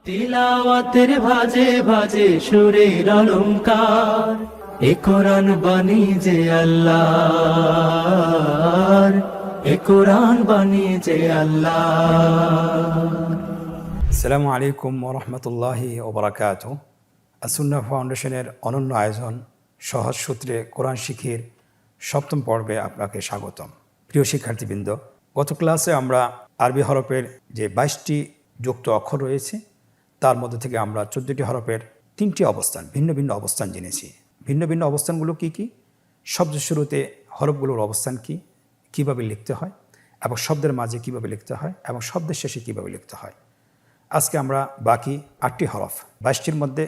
তিলাওয়াতের ভাজে ভাজে সুরের অলংকার, এ কোরআন বাণী যে আল্লাহর, এ কোরআন বাণী যে আল্লাহর। আসসালামু আলাইকুম ওরহমতুল্লাহি ওবরাকাতুহু। আসুন্নাহ ফাউন্ডেশনের অনন্য আয়োজন সহজ সূত্রে কোরআন শিখির সপ্তম পর্বে আপনাকে স্বাগতম। প্রিয় শিক্ষার্থীবৃন্দ, গত ক্লাসে আমরা আরবি হরফের যে 22টি যুক্ত অক্ষর রয়েছে তার মধ্যে থেকে আমরা 14টি হরফের 3টি অবস্থান, ভিন্ন ভিন্ন অবস্থান জেনেছি। ভিন্ন ভিন্ন অবস্থানগুলো কি কি, শব্দের শুরুতে হরফগুলোর অবস্থান কি, কিভাবে লিখতে হয় এবং শব্দের মাঝে কিভাবে লিখতে হয় এবং শব্দের শেষে কিভাবে লিখতে হয়। আজকে আমরা বাকি 8টি হরফ, 22টির মধ্যে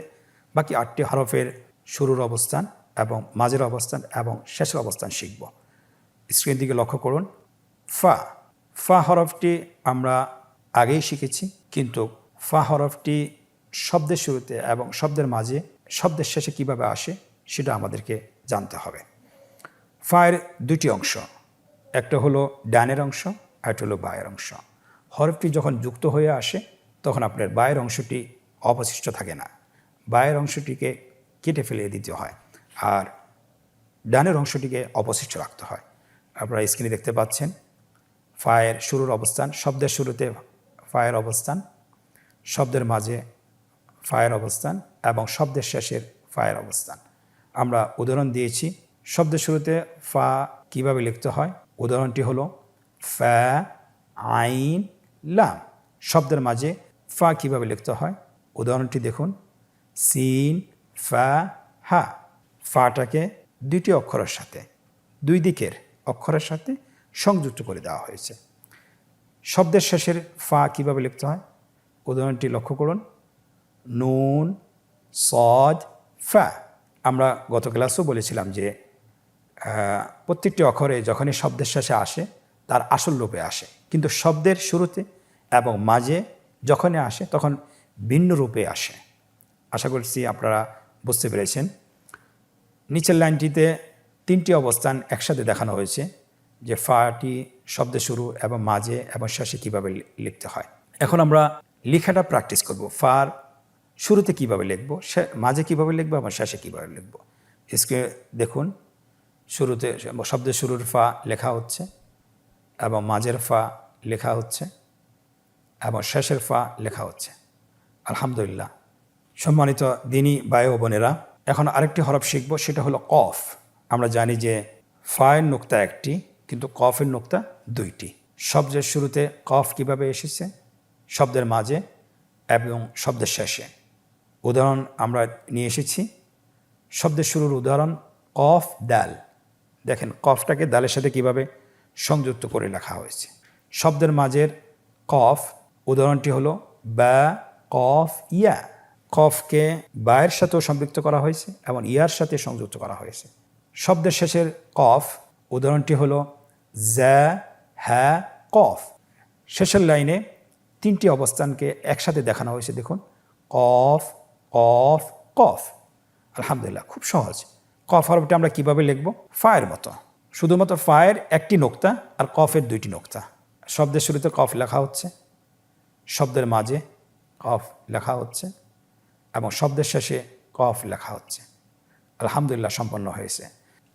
বাকি 8টি হরফের শুরুর অবস্থান এবং মাঝের অবস্থান এবং শেষের অবস্থান শিখব। স্ক্রিন দিকে লক্ষ্য করুন। ফা ফা হরফটি আমরা আগেই শিখেছি, কিন্তু ফা হরফটি শব্দের শুরুতে এবং শব্দের মাঝে শব্দের শেষে কিভাবে আসে সেটা আমাদেরকে জানতে হবে। ফায়ের 2টি অংশ, একটা হলো ডানের অংশ আর একটা হলো বায়ের অংশ। হরফটি যখন যুক্ত হয়ে আসে তখন আপনার বায়ের অংশটি অবশিষ্ট থাকে না, বায়ের অংশটিকে কেটে ফেলে দিতে হয় আর ডানের অংশটিকে অবশিষ্ট রাখতে হয়। আপনারা স্ক্রিনে দেখতে পাচ্ছেন ফায়ের শুরুর অবস্থান, শব্দের শুরুতে ফায়ের অবস্থান, শব্দের মাঝে ফায়ের অবস্থান এবং শব্দের শেষের ফায়ের অবস্থান। আমরা উদাহরণ দিয়েছি। শব্দের শুরুতে ফা কিভাবে লিখতে হয়, উদাহরণটি হলো ফা আইন লাম। শব্দের মাঝে ফা কিভাবে লিখতে হয়, উদাহরণটি দেখুন সিন ফা হা। ফাটাকে 2টি অক্ষরের সাথে, 2 দিকের অক্ষরের সাথে সংযুক্ত করে দেওয়া হয়েছে। শব্দের শেষের ফা কিভাবে লিখতে হয়, উদাহরণটি লক্ষ্য করুন নুন সদ ফা। আমরা গত ক্লাসেও বলেছিলাম যে প্রত্যেকটি অক্ষরে যখনই শব্দের শেষে আসে তার আসল রূপে আসে, কিন্তু শব্দের শুরুতে এবং মাঝে যখনই আসে তখন ভিন্ন রূপে আসে। আশা করছি আপনারা বুঝতে পেরেছেন। নিচের লাইনটিতে 3টি অবস্থান একসাথে দেখানো হয়েছে, যে ফাটি শব্দের শুরু এবং মাঝে এবং শেষে কীভাবে লিখতে হয়। এখন আমরা লেখাটা প্র্যাকটিস করব। ফার শুরুতে কিভাবে লিখব, মাঝে কিভাবে লিখব এবং শেষে কিভাবে লিখব। স্ক্রিনে দেখুন, শুরুতে শব্দের শুরুর ফা লেখা হচ্ছে এবং মাঝের ফা লেখা হচ্ছে এবং শেষের ফা লেখা হচ্ছে। আলহামদুলিল্লাহ। সম্মানিত দিনী ভাই ও বোনেরা, এখন আরেকটি হরফ শিখব, সেটা হলো কফ। আমরা জানি যে ফায়ের নোক্তা একটি, কিন্তু কফের নোক্তা 2টি। শব্দের শুরুতে কফ কিভাবে এসেছে, শব্দের মাঝে এবং শব্দের শেষে। উদাহরণ আমরা নিয়ে এসেছি। শব্দের শুরুর উদাহরণ কফ দাল। দেখেন কফটাকে দালের সাথে কিভাবে সংযুক্ত করে লেখা হয়েছে। শব্দের মাঝের কফ, উদাহরণটি হলো বা কফ ইয়া। কফকে বায়ের সাথেও সম্পৃক্ত করা হয়েছে এবং ইয়ার সাথে সংযুক্ত করা হয়েছে। শব্দের শেষের কফ, উদাহরণটি হলো জ্যা হ্যা কফ। শেষের লাইনে 3টি অবস্থানকে একসাথে দেখানো হয়েছে, দেখুন কফ কফ কফ। আলহামদুলিল্লাহ, খুব সহজ। কফ হরফটি আমরা কিভাবে লিখব, ফায়ের মতো, শুধুমাত্র ফায়ের একটি নোক্তা আর কফের 2টি নোক্তা। শব্দের শুরুতে কফ লেখা হচ্ছে, শব্দের মাঝে কফ লেখা হচ্ছে এবং শব্দের শেষে কফ লেখা হচ্ছে। আলহামদুলিল্লাহ, সম্পন্ন হয়েছে।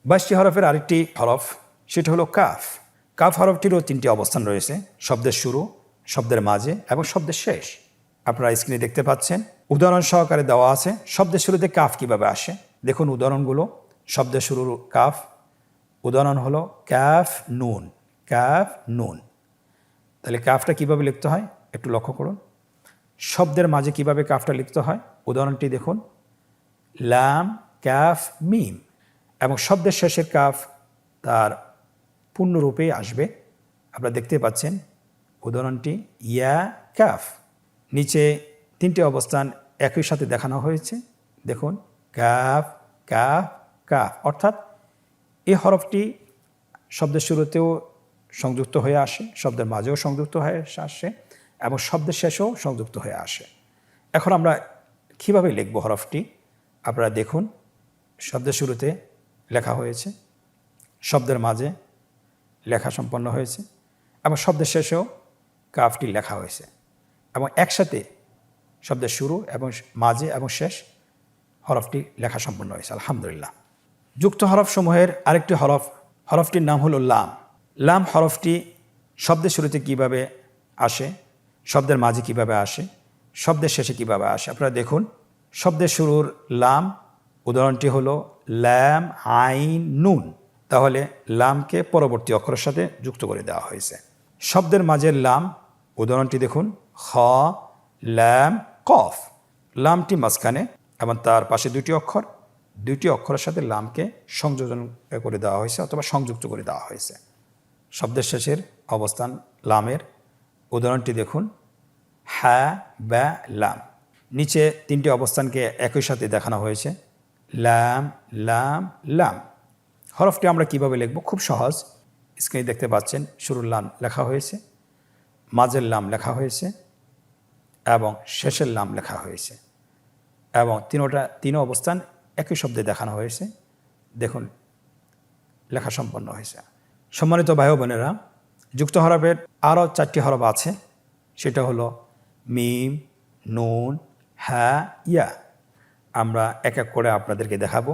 22টি হরফের আরেকটি হরফ, সেটা হলো কাফ। কাফ হরফটিরও 3টি অবস্থান রয়েছে, শব্দের শুরু, শব্দের মাঝে এবং শব্দের শেষ। আপনারা স্ক্রিনে দেখতে পাচ্ছেন, উদাহরণ সহকারে দেওয়া আছে শব্দের শুরুতে কাফ কিভাবে আসে। দেখুন উদাহরণগুলো। শব্দের শুরুর কাফ, উদাহরণ হলো কাফ নুন, কাফ নুন। তাহলে কাফটা কিভাবে লিখতে হয় একটু লক্ষ্য করুন। শব্দের মাঝে কিভাবে কাফটা লিখতে হয়, উদাহরণটি দেখুন লাম কাফ মিম। এবং শব্দের শেষের কাফ তার পূর্ণরূপেই আসবে। আপনারা দেখতে পাচ্ছেন উদাহরণটি ইয়া কাফ। নিচে 3টি অবস্থান একই সাথে দেখানো হয়েছে, দেখুন কাফ কাফ কাফ। অর্থাৎ এই হরফটি শব্দের শুরুতেও সংযুক্ত হয়ে আসে, শব্দের মাঝেও সংযুক্ত হয়ে আসে এবং শব্দের শেষেও সংযুক্ত হয়ে আসে। এখন আমরা কিভাবে লিখব হরফটি, আপনারা দেখুন শব্দের শুরুতে লেখা হয়েছে, শব্দের মাঝে লেখা সম্পন্ন হয়েছে এবং শব্দের শেষেও কাফটি লেখা হয়েছে এবং একসাথে শব্দের শুরু এবং মাঝে এবং শেষ হরফটি লেখা সম্পন্ন হয়েছে আলহামদুলিল্লাহ। যুক্ত হরফসমূহের আরেকটি হরফটির নাম হলো লাম। লাম হরফটি শব্দের শুরুতে কিভাবে আসে, শব্দের মাঝে কিভাবে আসে, শব্দের শেষে কিভাবে আসে আপনারা দেখুন। শব্দের শুরুর লাম, উদাহরণটি হলো ল্যাম আইন নুন, তাহলে লামকে পরবর্তী অক্ষরের সাথে যুক্ত করে দেওয়া হয়েছে। শব্দের মাঝের লাম, উদাহরণটি দেখুন খ ল্যাম কফ, লামটি মাঝখানে এবং তার পাশে দুইটি অক্ষরের সাথে লামকে সংযোজন করে দেওয়া হয়েছে অথবা সংযুক্ত করে দেওয়া হয়েছে। শব্দের শেষের অবস্থান লামের, উদাহরণটি দেখুন হ্যাঁ ব্যা লাম, নিচে তিনটি অবস্থানকে একই সাথে দেখানো হয়েছে লাম লাম লাম। হরফটি আমরা কিভাবে লিখব? খুব সহজ, স্ক্রিনে দেখতে পাচ্ছেন শুরুর লাম লেখা হয়েছে, মাঝের লাম লেখা হয়েছে এবং শেষের লাম লেখা হয়েছে এবং তিন অবস্থান একই শব্দে দেখানো হয়েছে। দেখুন লেখা সম্পন্ন হয়েছে। সম্মানিত ভাই ও বোনেরা, যুক্ত হরফের আরও 4টি হরফ আছে, সেটা হলো মিম, নুন, হ্যাঁ, ইয়া। আমরা এক এক করে আপনাদেরকে দেখাবো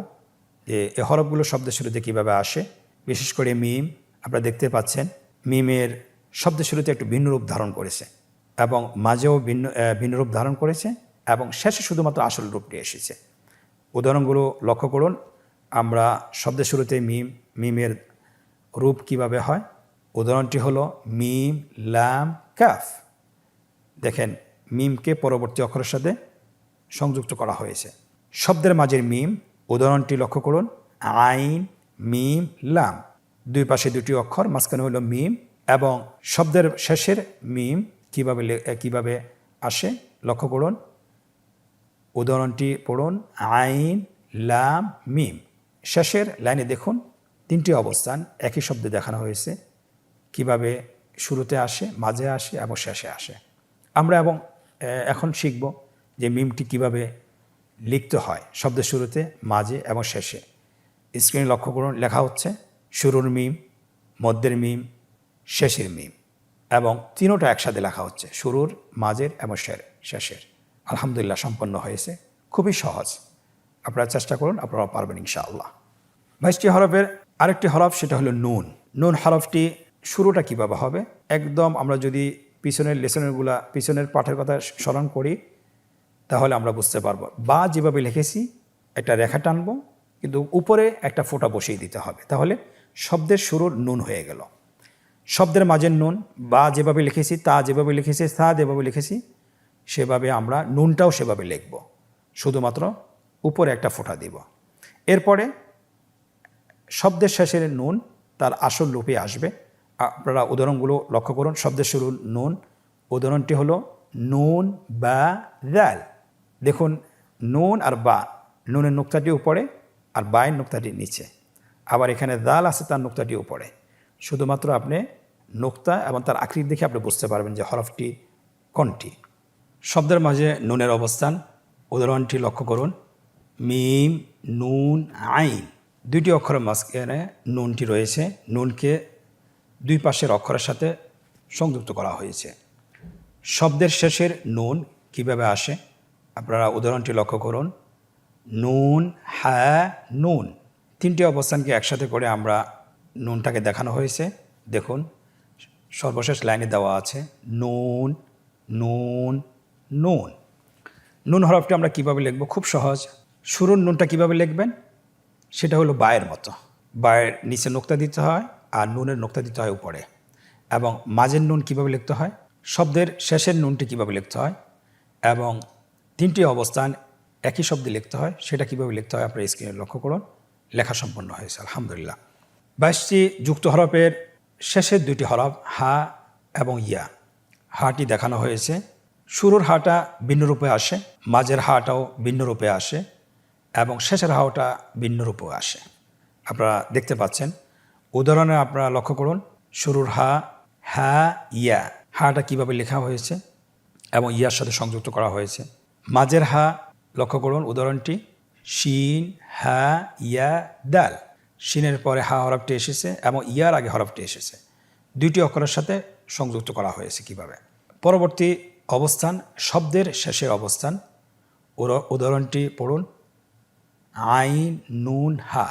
যে এই হরফগুলো শব্দের শুরুতে কীভাবে আসে। বিশেষ করে মিম, আপনারা দেখতে পাচ্ছেন মিমের শব্দের শুরুতে একটু ভিন্ন রূপ ধারণ করেছে এবং মাঝেও ভিন্ন রূপ ধারণ করেছে এবং শেষে শুধুমাত্র আসল রূপটি এসেছে। উদাহরণগুলো লক্ষ্য করুন। আমরা শব্দের শুরুতে মিমের রূপ কিভাবে হয়। উদাহরণটি হলো মিম লাম কাফ। দেখেন মিমকে পরবর্তী অক্ষরের সাথে সংযুক্ত করা হয়েছে। শব্দের মাঝের মিম, উদাহরণটি লক্ষ্য করুন আইন মিম লাম, দুই পাশে দুটি অক্ষর, মাঝখানে হলো মিম এবং শব্দের শেষের মিম কিভাবে আসে লক্ষ্য করুন। উদাহরণটি পড়ুন আইন লাম মিম। শেষের লাইনে দেখুন 3টি অবস্থান একই শব্দে দেখানো হয়েছে, কিভাবে শুরুতে আসে, মাঝে আসে এবং শেষে আসে। আমরা এখন শিখব যে মিমটি কিভাবে লিখতে হয় শব্দের শুরুতে, মাঝে এবং শেষে। স্ক্রিনে লক্ষ্য করুন, লেখা হচ্ছে শুরুর মিম, মধ্যের মিম, শেষের মিম এবং তিনোটা একসাথে লেখা হচ্ছে, শুরুর, মাঝের এবং শেষের। আলহামদুলিল্লাহ সম্পন্ন হয়েছে, খুবই সহজ। আপনারা চেষ্টা করুন, আপনারা পারবেন ইনশাআল্লাহ। 22টি হরফের আরেকটি হরফ, সেটা হলো নুন। নুন হরফটি শুরুটা কিভাবে হবে? একদম আমরা যদি পিছনের পাঠের কথা স্মরণ করি তাহলে আমরা বুঝতে পারবো। বা যেভাবে লিখেছি একটা রেখা টানবো, কিন্তু উপরে একটা ফোঁটা বসিয়ে দিতে হবে, তাহলে শব্দের শুরুর নুন হয়ে গেল। শব্দের মাঝের নুন, বা যেভাবে লিখেছি, তা যেভাবে লিখেছি, সা যেভাবে লিখেছি, সেভাবে আমরা নুনটাও সেভাবে লিখব, শুধুমাত্র উপরে একটা ফোঁটা দিব। এরপরে শব্দের শেষের নুন তার আসল রূপে আসবে। আপনারা উদাহরণগুলো লক্ষ্য করুন। শব্দের শুরুর নুন, উদাহরণটি হলো নুন বা দাল। দেখুন নুন আর বা, নুনের নুক্তাটি উপরে আর বায়ের নুক্তাটি নিচে, আবার এখানে দাল আছে তার নুক্তাটি উপরে। শুধুমাত্র আপনি নুক্তা এবং তার আকৃতি দেখে আপনি বুঝতে পারবেন যে হরফটি কোনটি। শব্দের মাঝে নুনের অবস্থান, উদাহরণটি লক্ষ্য করুন মিম নুন আইন, 2টি অক্ষরের মাঝখানে নুনটি রয়েছে, নুনকে দুই পাশের অক্ষরের সাথে সংযুক্ত করা হয়েছে। শব্দের শেষের নুন কিভাবে আসে আপনারা উদাহরণটি লক্ষ্য করুন নুন হ্যাঁ নুন, 3টি অবস্থানকে একসাথে করে আমরা নুনটাকে দেখানো হয়েছে। দেখুন সর্বশেষ লাইনে দেওয়া আছে নুন নুন নুন। নুন হরফটি আমরা কিভাবে লিখব? খুব সহজ। শুরুর নুনটা কিভাবে লিখবেন? সেটা হলো বায়ের মতো, বায়ের নিচে নোক্তা দিতে হয় আর নুনের নোক্তা দিতে হয় উপরে। এবং মাঝের নুন কিভাবে লিখতে হয়, শব্দের শেষের নুনটি কিভাবে লিখতে হয় এবং 3টি অবস্থান একই শব্দে লিখতে হয়, সেটা কিভাবে লিখতে হয় আপনার স্ক্রিনে লক্ষ্য করুন। লেখা সম্পন্ন হয়েছে আলহামদুলিল্লাহ। 22টি যুক্ত হরফের শেষের 2টি হরফ হা এবং ইয়া। হাটি দেখানো হয়েছে, শুরুর হাটা ভিন্ন রূপে আসে, মাঝের হাটাও ভিন্ন রূপে আসে এবং শেষের হাওটা ভিন্ন রূপেও আসে। আপনারা দেখতে পাচ্ছেন। উদাহরণে আপনারা লক্ষ্য করুন শুরুর হা, হা ইয়া, হাটা কিভাবে লেখা হয়েছে এবং ইয়ার সাথে সংযুক্ত করা হয়েছে। মাঝের হা লক্ষ্য করুন, উদাহরণটি শিন হা ইয়া দাল, শিনের পরে হা হরফটি এসেছে এবং ইয়ার আগে হরফটি এসেছে, 2টি অক্ষরের সাথে সংযুক্ত করা হয়েছে কিভাবে। পরবর্তী অবস্থান, শব্দের শেষের অবস্থান। উদাহরণটি পড়ুন, আইন, নুন, হা।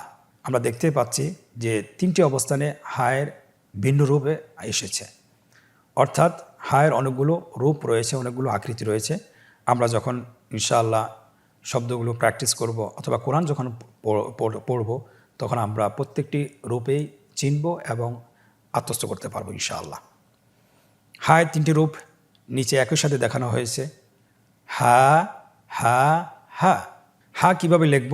আমরা দেখতে পাচ্ছি যে 3টি অবস্থানে হায়ের ভিন্ন রূপে এসেছে, অর্থাৎ হায়ের অনেকগুলো রূপ রয়েছে, অনেকগুলো আকৃতি রয়েছে। আমরা যখন ইনশাআল্লাহ শব্দগুলো প্র্যাকটিস করব অথবা কোরআন যখন পড়ব, তখন আমরা প্রত্যেকটি রূপেই চিনব এবং আত্মস্থ করতে পারবো ইনশাআল্লাহ। হায়ের 3টি রূপ নিচে একই সাথে দেখানো হয়েছে, হা, হা, হা। হা কীভাবে লিখব?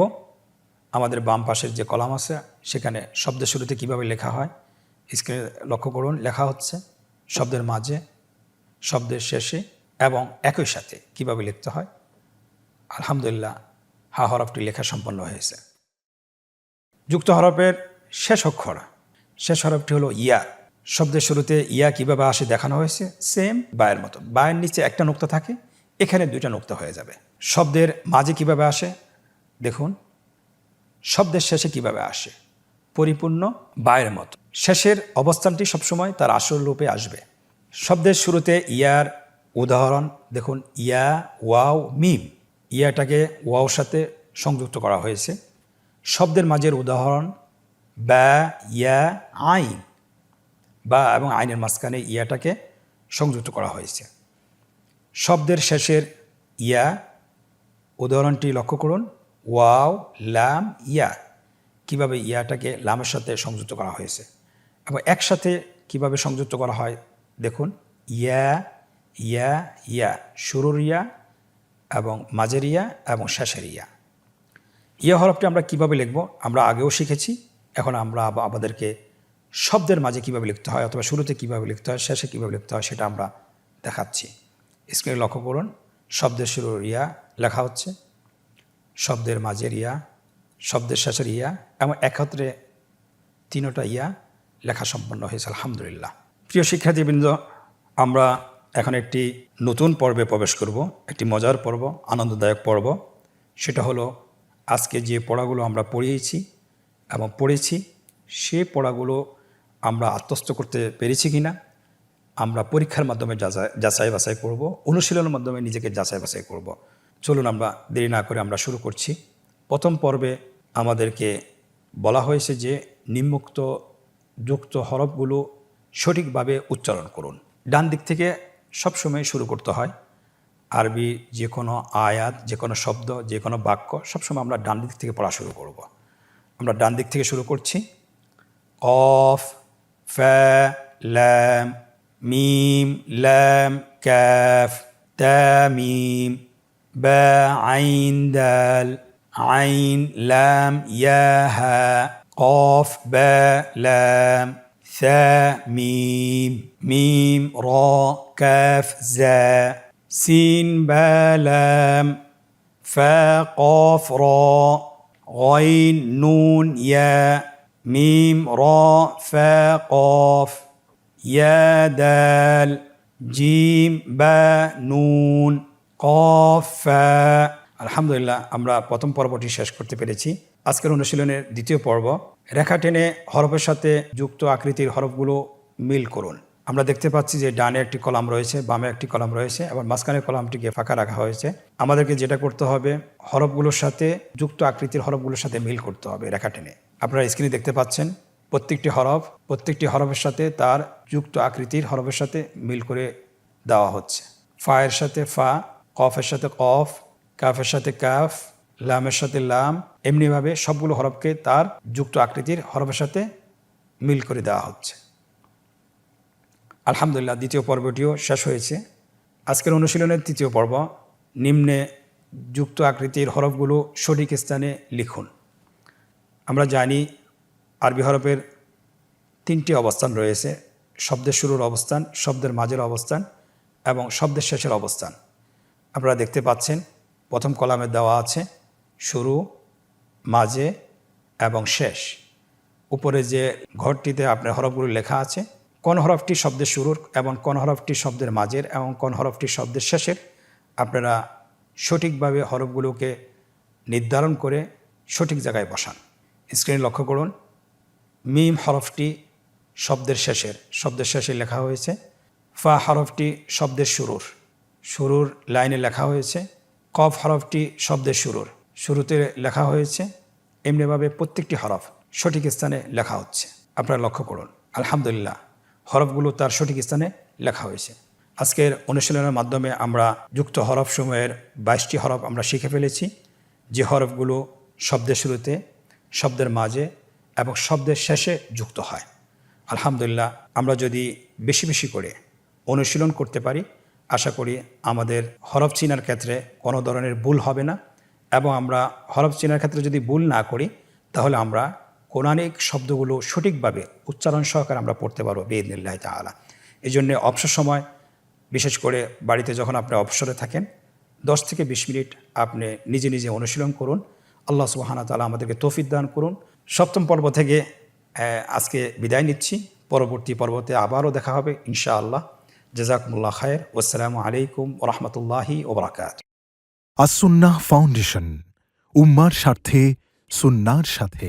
আমাদের বাম পাশের যে কলাম আছে সেখানে শব্দের শুরুতে কিভাবে লেখা হয় স্ক্রিনে লক্ষ্য করুন, লেখা হচ্ছে। শব্দের মাঝে, শব্দের শেষে এবং একই সাথে কিভাবে লিখতে হয়। আলহামদুলিল্লাহ, হা হরফটি লেখা সম্পন্ন হয়েছে। যুক্ত হরফের শেষ অক্ষর, শেষ হরফটি হলো ইয়া। শব্দের শুরুতে ইয়া কিভাবে আসে দেখানো হয়েছে, সেম বায়ের মতো। বায়ের নিচে একটা নোক্তা থাকে, এখানে 2টা নোক্তা হয়ে যাবে। শব্দের মাঝে কিভাবে আসে দেখুন, শব্দের শেষে কিভাবে আসে, পরিপূর্ণ বায়ের মতো। শেষের অবস্থানটি সবসময় তার আসল রূপে আসবে। শব্দের শুরুতে ইয়ার উদাহরণ দেখুন, ইয়া, ওয়াও, মিম। ইয়াটাকে ওয়াওর সাথে সংযুক্ত করা হয়েছে। শব্দের মাঝের উদাহরণ বা, ইয়া, আইন। বা এবং আইনের মাঝখানে ইয়াটাকে সংযুক্ত করা হয়েছে। শব্দের শেষের ইয়া উদাহরণটি লক্ষ্য করুন, ওয়াও, লাম, ইয়া। কিভাবে ইয়াটাকে লামের সাথে সংযুক্ত করা হয়েছে এবং একসাথে কিভাবে সংযুক্ত করা হয় দেখুন, ইয়া, ইয়া, ইয়া। শুরুর ইয়া এবং মাঝের ইয়া এবং শেষের ইয়া। ইয়া হরফটি আমরা কিভাবে লিখব আমরা আগেও শিখেছি। এখন আমরা আমাদেরকে শব্দের মাঝে কিভাবে লিখতে হয় অথবা শুরুতে কিভাবে লিখতে হয়, শেষে কিভাবে লিখতে হয় সেটা আমরা দেখাচ্ছি। স্ক্রিনে লক্ষ্য করুন, শব্দের শুরুর ইয়া লেখা হচ্ছে, শব্দের মাঝের ইয়া, শব্দের শেষের ইয়া এবং একত্রে 3টা ইয়া লেখা সম্পন্ন হয়েছে। আলহামদুলিল্লাহ। প্রিয় শিক্ষার্থীবৃন্দ, আমরা এখন একটি নতুন পর্বে প্রবেশ করব, একটি মজার পর্ব, আনন্দদায়ক পর্ব। সেটা হলো আজকে যে পড়াগুলো আমরা পড়িয়েছি এবং পড়েছি, সে পড়াগুলো আমরা আত্মস্থ করতে পেরেছি কিনা আমরা পরীক্ষার মাধ্যমে যাচাই বাছাই করব, অনুশীলনের মাধ্যমে নিজেকে যাচাই বাছাই করব। চলুন আমরা দেরি না করে আমরা শুরু করছি। প্রথম পর্বে আমাদেরকে বলা হয়েছে যে নিম্নোক্ত যুক্ত হরফগুলো সঠিকভাবে উচ্চারণ করুন। ডান দিক থেকে সবসময় শুরু করতে হয়। আরবি যে কোনো আয়াত, যে কোনো শব্দ, যে কোনো বাক্য সবসময় আমরা ডান দিক থেকে পড়া শুরু করব। আমরা ডান দিক থেকে শুরু করছি। কফ, ফা, লাম, মিম, লাম, কাফ, তা, মিম, বা, আইন, দাল, আইন, লাম, ইয়া, হা, কফ, বা, লাম, ثا ميم ميم را كاف زا سين با لام فا قاف را غين نون يا ميم را فا قاف يا دال جيم با نون قاف فا। আলহামদুলিল্লাহ, আমরা প্রথম পর্বটি শেষ করতে পেরেছি। আজকের অনুশীলনের দ্বিতীয় পর্ব, রেখা টেনে হরফের সাথে যুক্ত আকৃতির হরফগুলো মিল করুন। আমরা দেখতে পাচ্ছি যে ডানে একটি কলাম রয়েছে, বামে একটি কলাম রয়েছে এবং মাঝখানের কলামটিকে ফাঁকা রাখা হয়েছে। আমাদেরকে যেটা করতে হবে, হরফগুলোর সাথে যুক্ত আকৃতির হরফগুলোর সাথে মিল করতে হবে রেখা টেনে। আপনারা স্ক্রিনে দেখতে পাচ্ছেন প্রত্যেকটি হরফের সাথে তার যুক্ত আকৃতির হরফের সাথে মিল করে দেওয়া হচ্ছে। ফায়ের সাথে ফা, কফের সাথে কফ, কাফের সাথে কাফ, লামের সাথে লাম, এমনিভাবে সবগুলো হরফকে তার যুক্ত আকৃতির হরফের সাথে মিল করে দেওয়া হচ্ছে। আলহামদুলিল্লাহ, দ্বিতীয় পর্বটিও শেষ হয়েছে। আজকের অনুশীলনের তৃতীয় পর্ব, নিম্নে যুক্ত আকৃতির হরফগুলো সঠিক স্থানে লিখুন। আমরা জানি আরবি হরফের 3টি অবস্থান রয়েছে, শব্দের শুরুর অবস্থান, শব্দের মাঝের অবস্থান এবং শব্দের শেষের অবস্থান। আপনারা দেখতে পাচ্ছেন প্রথম কলামে দেওয়া আছে শুরু, মাঝে এবং শেষ। উপরে যে ঘরটিতে আপনার হরফগুলো লেখা আছে, কোন হরফটি শব্দের শুরুর এবং কোন হরফটি শব্দের মাঝের এবং কোন হরফটি শব্দের শেষের, আপনারা সঠিকভাবে হরফগুলোকে নির্ধারণ করে সঠিক জায়গায় বসান। স্ক্রিনে লক্ষ্য করুন, মিম হরফটি শব্দের শেষে লেখা হয়েছে। ফা হরফটি শব্দের শুরুর, শুরুর লাইনে লেখা হয়েছে কফ হরফটি শব্দের শুরুতে লেখা হয়েছে, এমনিভাবে প্রত্যেকটি হরফ সঠিক স্থানে লেখা হচ্ছে। আপনারা লক্ষ্য করুন, আলহামদুলিল্লাহ হরফগুলো তার সঠিক স্থানে লেখা হয়েছে। আজকের অনুশীলনের মাধ্যমে আমরা যুক্ত হরফসমূহের 22টি হরফ আমরা শিখে ফেলেছি, যে হরফগুলো শব্দের শুরুতে, শব্দের মাঝে এবং শব্দের শেষে যুক্ত হয়। আলহামদুলিল্লাহ আমরা যদি বেশি বেশি করে অনুশীলন করতে পারি, আশা করি আমাদের হরফ চিনার ক্ষেত্রে কোনো ধরনের ভুল হবে না, এবং আমরা হরফ চিনার ক্ষেত্রে যদি ভুল না করি তাহলে আমরা কোরআনিক শব্দগুলো সঠিকভাবে উচ্চারণ সহকারে আমরা পড়তে পারবো বিইذনিল্লাহি তাআলা। এই জন্য অবসর সময়, বিশেষ করে বাড়িতে যখন আপনি অবসরে থাকেন, 10 থেকে 20 মিনিট আপনি নিজে নিজে অনুশীলন করুন। আল্লাহ সুবহানাহু ওয়া তাআলা আমাদেরকে তৌফিক দান করুন। সপ্তম পর্ব থেকে আজকে বিদায় নিচ্ছি। পরবর্তী পর্বতে আবারও দেখা হবে ইনশাআল্লাহ। জাযাকুমুল্লাহ খায়ের। ওয়াসসালামু আলাইকুম ওয়া রাহমাতুল্লাহি ওয়া বারাকাতুহু। আসুন্নাহ ফাউন্ডেশন, উম্মার স্বার্থে সুন্নাহর সাথে।